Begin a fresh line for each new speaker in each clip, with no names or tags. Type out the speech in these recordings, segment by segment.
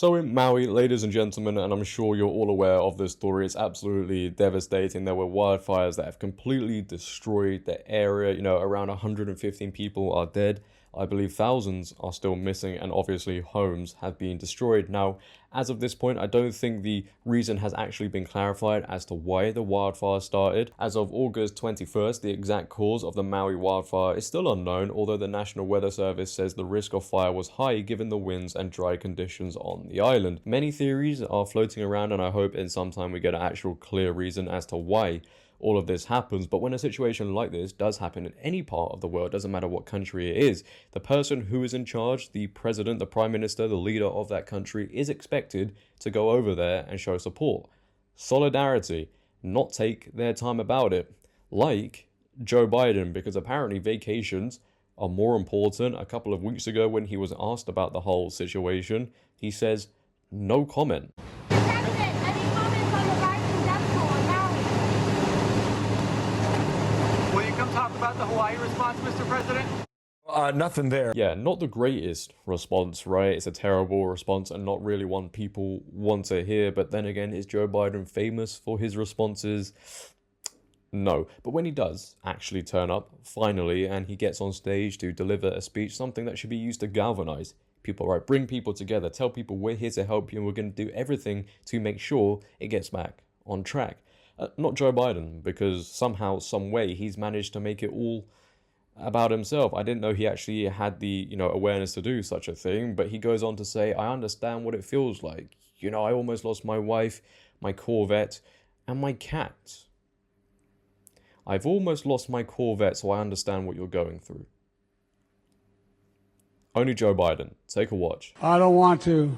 So in Maui, ladies and gentlemen, and I'm sure you're all aware of this story, it's absolutely devastating. There were wildfires that have completely destroyed the area. You know, around 115 people are dead. I believe thousands are still missing, and obviously homes have been destroyed. Now, as of this point, I don't think the reason has actually been clarified as to why the wildfire started. As of August 21st, the exact cause of the Maui wildfire is still unknown, although the National Weather Service says the risk of fire was high given the winds and dry conditions on the island. Many theories are floating around, and I hope in some time we get an actual clear reason as to why all of this happens. But when a situation like this does happen in any part of the world, doesn't matter what country it is, the person who is in charge, the president, the prime minister, the leader of that country, is expected to go over there and show support, solidarity, not take their time about it, like Joe Biden, because apparently vacations are more important. A couple of weeks ago, when he was asked about the whole situation, he says no comment.
Talk about the Hawaii response, Mr. President?
Nothing there.
Yeah, not the greatest response, right? It's a terrible response and not really one people want to hear. But then again, is Joe Biden famous for his responses? No. But when he does actually turn up, finally, and he gets on stage to deliver a speech, something that should be used to galvanize people, right? Bring people together, tell people we're here to help you and we're going to do everything to make sure it gets back on track. Not Joe Biden, because somehow, some way, he's managed to make it all about himself. I didn't know he actually had the, awareness to do such a thing, but he goes on to say, I understand what it feels like. I almost lost my wife, my Corvette, and my cat. I've almost lost my Corvette, so I understand what you're going through. Only Joe Biden. Take a watch.
I don't want to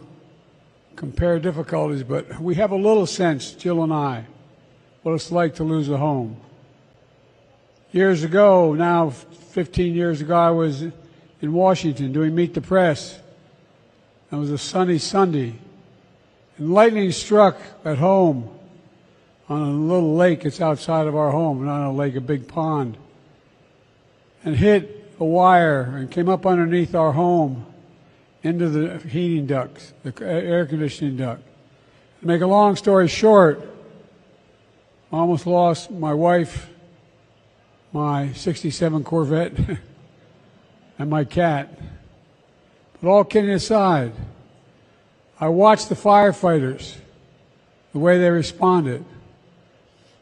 compare difficulties, but we have a little sense, Jill and I, what it's like to lose a home. Years ago, now 15 years ago, I was in Washington doing Meet the Press. It was a sunny Sunday, and lightning struck at home on a little lake that's outside of our home, not a lake, a big pond, and hit a wire and came up underneath our home into the heating ducts, the air conditioning duct. To make a long story short, I almost lost my wife, my 67 Corvette, and my cat. But all kidding aside, I watched the firefighters, the way they responded.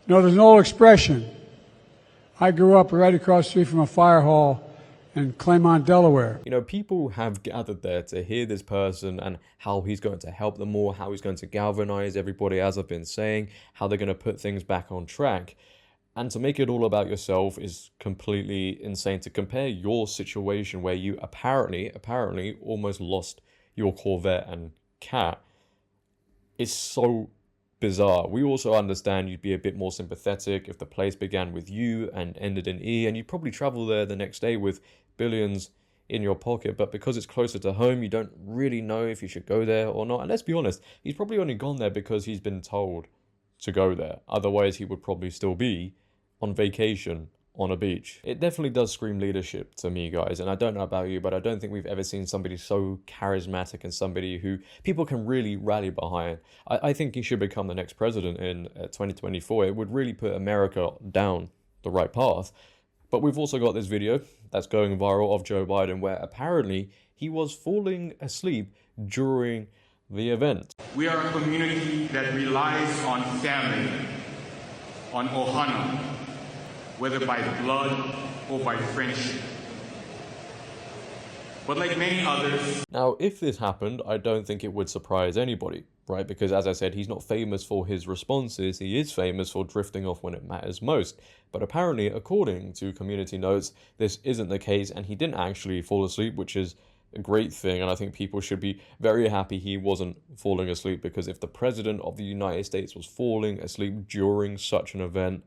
There's an old expression. I grew up right across the street from a fire hall in Claymont, Delaware.
People have gathered there to hear this person and how he's going to help them more, how he's going to galvanize everybody, as I've been saying, how they're going to put things back on track. And to make it all about yourself is completely insane. To compare your situation where you apparently almost lost your Corvette and cat is so bizarre. We also understand you'd be a bit more sympathetic if the place began with U and ended in E, and you'd probably travel there the next day with billions in your pocket. But because it's closer to home, you don't really know if you should go there or not. And let's be honest, he's probably only gone there because he's been told to go there. Otherwise, he would probably still be on vacation on a beach. It definitely does scream leadership to me, guys, and I don't know about you, but I don't think we've ever seen somebody so charismatic and somebody who people can really rally behind. I think he should become the next president in 2024. It would really put America down the right path. But we've also got this video that's going viral of Joe Biden where apparently he was falling asleep during the event.
We are a community that relies on family, on ohana, whether by blood or by friendship. But like many others...
Now, if this happened, I don't think it would surprise anybody, right? Because as I said, he's not famous for his responses. He is famous for drifting off when it matters most. But apparently, according to community notes, this isn't the case, and he didn't actually fall asleep, which is a great thing. And I think people should be very happy he wasn't falling asleep, because if the president of the United States was falling asleep during such an event,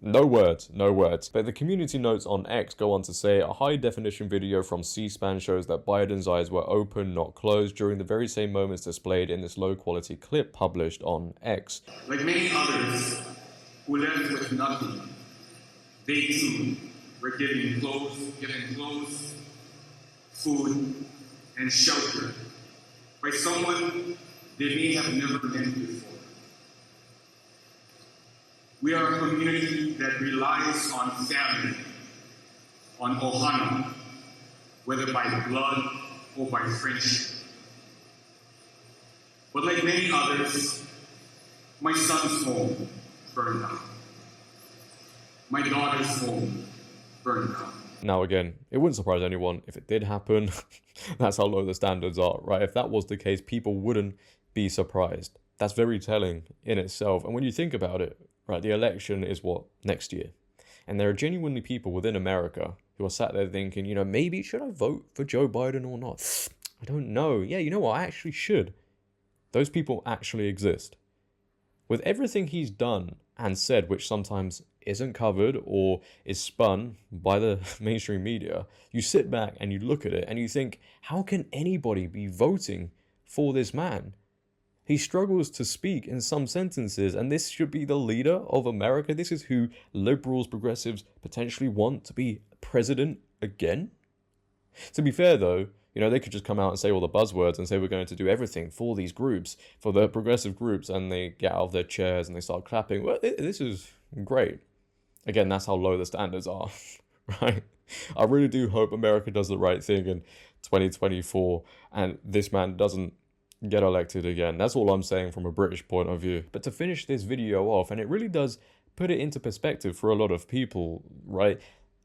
no words. But the community notes on X go on to say a high-definition video from C-SPAN shows that Biden's eyes were open, not closed, during the very same moments displayed in this low-quality clip published on X.
Like many others who left with nothing, they too were given clothes, food, and shelter by someone they may have never met before. We are a community that relies on family, on ohana, whether by blood or by friendship. But like many others, my son's home burned down. My daughter's home burned down.
Now again, it wouldn't surprise anyone if it did happen. That's how low the standards are, right? If that was the case, people wouldn't be surprised. That's very telling in itself. And when you think about it, right, the election is what? Next year. And there are genuinely people within America who are sat there thinking, you know, maybe should I vote for Joe Biden or not? I don't know. Yeah, you know what? I actually should. Those people actually exist. With everything he's done and said, which sometimes isn't covered or is spun by the mainstream media, you sit back and you look at it and you think, how can anybody be voting for this man? He struggles to speak in some sentences, and this should be the leader of America. This is who liberals, progressives potentially want to be president again. To be fair, though, you know, they could just come out and say all the buzzwords and say we're going to do everything for these groups, for the progressive groups, and they get out of their chairs and they start clapping. Well, this is great. Again, that's how low the standards are, right? I really do hope America does the right thing in 2024 and this man doesn't get elected again. That's all I'm saying from a British point of view. But to finish this video off, and it really does put it into perspective for a lot of people, right?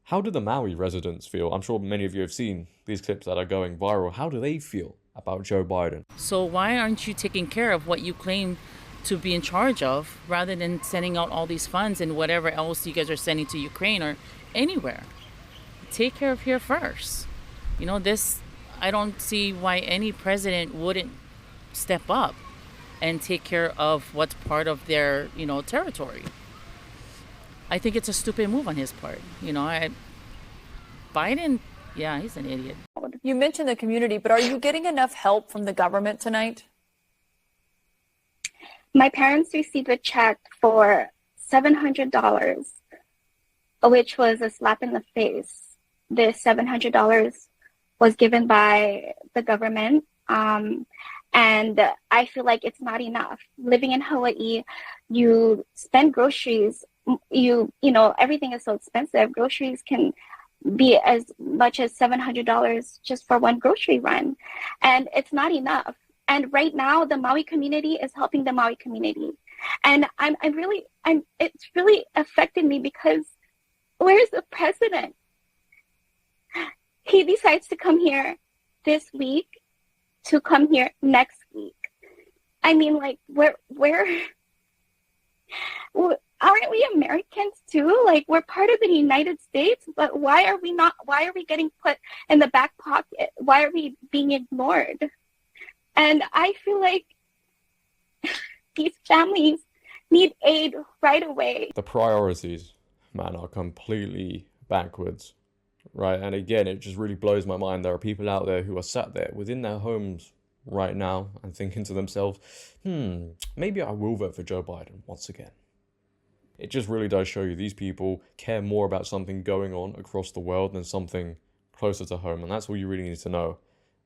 How do the Maui residents feel? I'm sure many of you have seen these clips that are going viral. How do they feel about Joe Biden?
So why aren't you taking care of what you claim to be in charge of, rather than sending out all these funds and whatever else you guys are sending to Ukraine or anywhere? Take care of here first. You know, I don't see why any president wouldn't step up and take care of what's part of their, you know, territory. I think it's a stupid move on his part. You know, Biden, yeah, he's an idiot.
You mentioned the community, but are you getting enough help from the government tonight?
My parents received a check for $700, which was a slap in the face. This $700 was given by the government, and I feel like it's not enough. Living in Hawaii, you spend groceries. You know, everything is so expensive. Groceries can be as much as $700 just for one grocery run, and it's not enough. And right now, the Maui community is helping the Maui community, and it's really affected me because where's the president? He decides to come here this week, to come here next week. I mean, like, where aren't we Americans too? Like, we're part of the United States, but why are we getting put in the back pocket? Why are we being ignored? And I feel like these families need aid right away.
The priorities, man, are completely backwards, right? And again, it just really blows my mind. There are people out there who are sat there within their homes right now and thinking to themselves, maybe I will vote for Joe Biden once again. It just really does show you these people care more about something going on across the world than something closer to home. And that's all you really need to know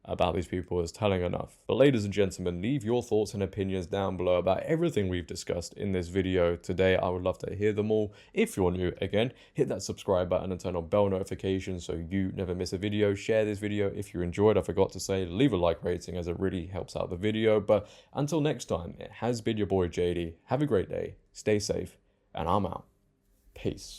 about these people is telling enough. But ladies and gentlemen, leave your thoughts and opinions down below about everything we've discussed in this video today. I would love to hear them all. If you're new, again, hit that subscribe button and turn on bell notifications so you never miss a video. Share this video if you enjoyed. I forgot to say, leave a like rating as it really helps out the video. But until next time, it has been your boy JD. Have a great day, stay safe, and I'm out. Peace.